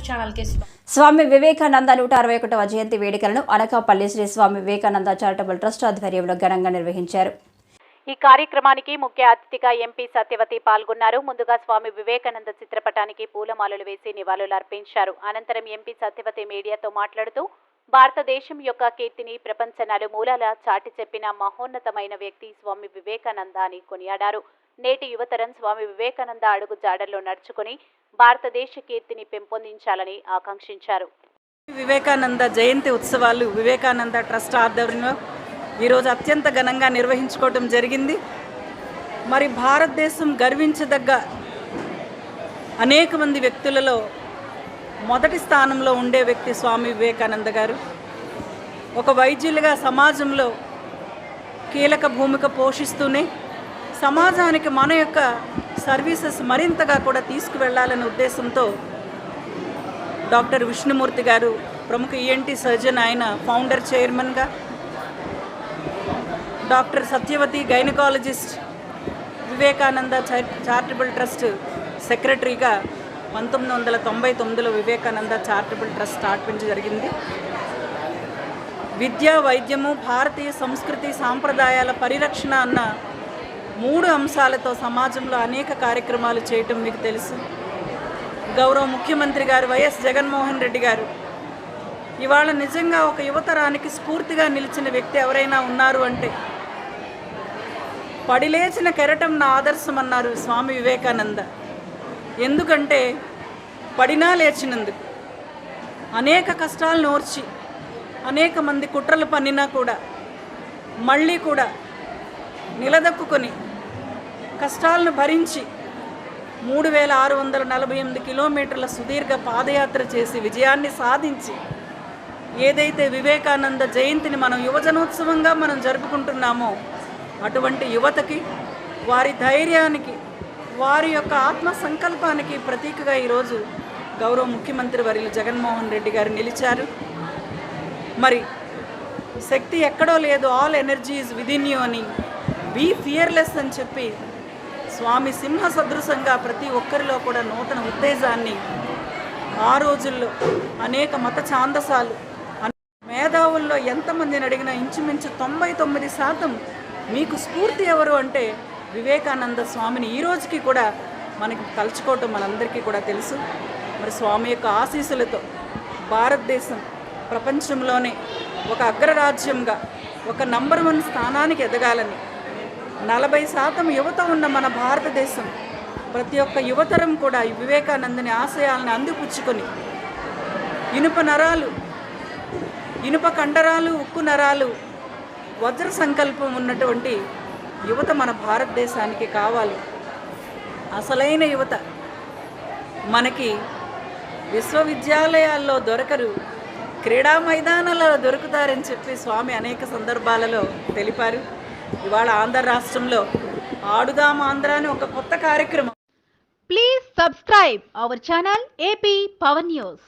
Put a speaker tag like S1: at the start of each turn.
S1: ఛానల్కి
S2: స్వామి వివేకానంద 161వ జయంతి వేడుకలను Anakapalli Shri Swami Vivekananda charitable trust ఆధ్వర్యంలో ఘనంగా నిర్వహించారు.
S3: ఈ కార్యక్రమానికి ముఖ్య అతిథిగా ఎంపీ సత్యవతి పాల్గొన్నారు. ముందుగా స్వామి వివేకానంద చిత్రపటానికి పూలమాలలు వేసి నివాళులు అర్పించారు. అనంతరం ఎంపీ సత్యవతి మీడియాతో మాట్లాడుతూ భారతదేశం యొక్క కీర్తిని ప్రపంచ నలుమూలలా చాటి చెప్పిన మహోన్నతమైన వ్యక్తి స్వామి వివేకానంద అని కొనియాడారు. నేటి యువతరం స్వామి వివేకానంద అడుగు జాడల్లో నడుచుకుని భారతదేశ కీర్తిని పెంపొందించాలని ఆకాంక్షించారు.
S4: వివేకానంద జయంతి ఉత్సవాలు వివేకానంద ట్రస్ట్ ఆధ్వర్యంలో ఈరోజు అత్యంత ఘనంగా నిర్వహించుకోవడం జరిగింది. మరి భారతదేశం గర్వించదగ్గ అనేక మంది వ్యక్తులలో మొదటి స్థానంలో ఉండే వ్యక్తి స్వామి వివేకానంద గారు. ఒక వైద్యులుగా సమాజంలో కీలక భూమిక పోషిస్తూనే సమాజానికి మన యొక్క సర్వీసెస్ మరింతగా కూడా తీసుకువెళ్లాలనే ఉద్దేశంతో డాక్టర్ విష్ణుమూర్తి గారు ప్రముఖ ఈఎన్టీ సర్జన్, ఆయన ఫౌండర్ చైర్మన్గా, doctor Satyavathi gynaecologist, Vivekananda charitable trust సెక్రటరీగా 1999లో వివేకానంద చారిటబుల్ ట్రస్ట్ స్థాపించడం జరిగింది. విద్య, వైద్యము, భారతీయ సంస్కృతి సాంప్రదాయాల పరిరక్షణ అన్న 3 అంశాలతో సమాజంలో అనేక కార్యక్రమాలు చేయటం మీకు తెలుసు. గౌరవ ముఖ్యమంత్రి గారు వైఎస్ జగన్మోహన్ రెడ్డి గారు ఇవాళ నిజంగా ఒక యువతరానికి స్ఫూర్తిగా నిలిచిన వ్యక్తి ఎవరైనా ఉన్నారు అంటే పడిలేచిన కెరటం నా ఆదర్శం అన్నారు స్వామి వివేకానంద. ఎందుకంటే పడినా లేచినందుకు, అనేక కష్టాలను ఓర్చి అనేక మంది కుట్రలు పన్నినా కూడా మళ్ళీ కూడా నిలదొక్కుని కష్టాలను భరించి 3648 కిలోమీటర్ల సుదీర్ఘ పాదయాత్ర చేసి విజయాన్ని సాధించి ఏదైతే వివేకానంద జయంతిని మనం యువజనోత్సవంగా మనం జరుపుకుంటున్నామో అటువంటి యువతకి, వారి ధైర్యానికి, వారి యొక్క ఆత్మ సంకల్పానికి ప్రతీకగా ఈరోజు గౌరవ ముఖ్యమంత్రి వర్యులు జగన్మోహన్ రెడ్డి గారు నిలిచారు. మరి శక్తి ఎక్కడో లేదు, all energy is within you అని, బీ ఫియర్లెస్ అని చెప్పి స్వామి సింహ సదృశంగా ప్రతి ఒక్కరిలో కూడా నూతన ఉత్తేజాన్ని ఆ రోజుల్లో అనేక మత ఛాందసాలు మేధావుల్లో ఎంతమందిని అడిగినా ఇంచుమించు 99% మీకు స్ఫూర్తి ఎవరు అంటే వివేకానంద స్వామిని ఈ రోజుకి కూడా మనకి తలుచుకోవటం మనందరికీ కూడా తెలుసు. మరి స్వామి యొక్క ఆశీస్సులతో భారతదేశం ప్రపంచంలోనే ఒక అగ్రరాజ్యంగా ఒక నంబర్ 1 స్థానానికి ఎదగాలని, 40% యువత ఉన్న మన భారతదేశం ప్రతి ఒక్క యువతరం కూడా ఈ వివేకానందని ఆశయాలను అందిపుచ్చుకొని ఇనుప నరాలు, ఇనుప కండరాలు, ఉక్కు నరాలు, వజ్ర సంకల్పం ఉన్నటువంటి యువత మన భారతదేశానికి కావాలి. అసలైన యువత మనకి విశ్వవిద్యాలయాల్లో దొరకరు, క్రీడా మైదానాలలో దొరుకుతారని చెప్పి స్వామి అనేక సందర్భాలలో తెలిపారు. ఇవాళ ఆంధ్ర రాష్ట్రంలో ఆడుదాం ఆంధ్ర అని ఒక కొత్త కార్యక్రమం.
S3: Please subscribe our channel AP power news.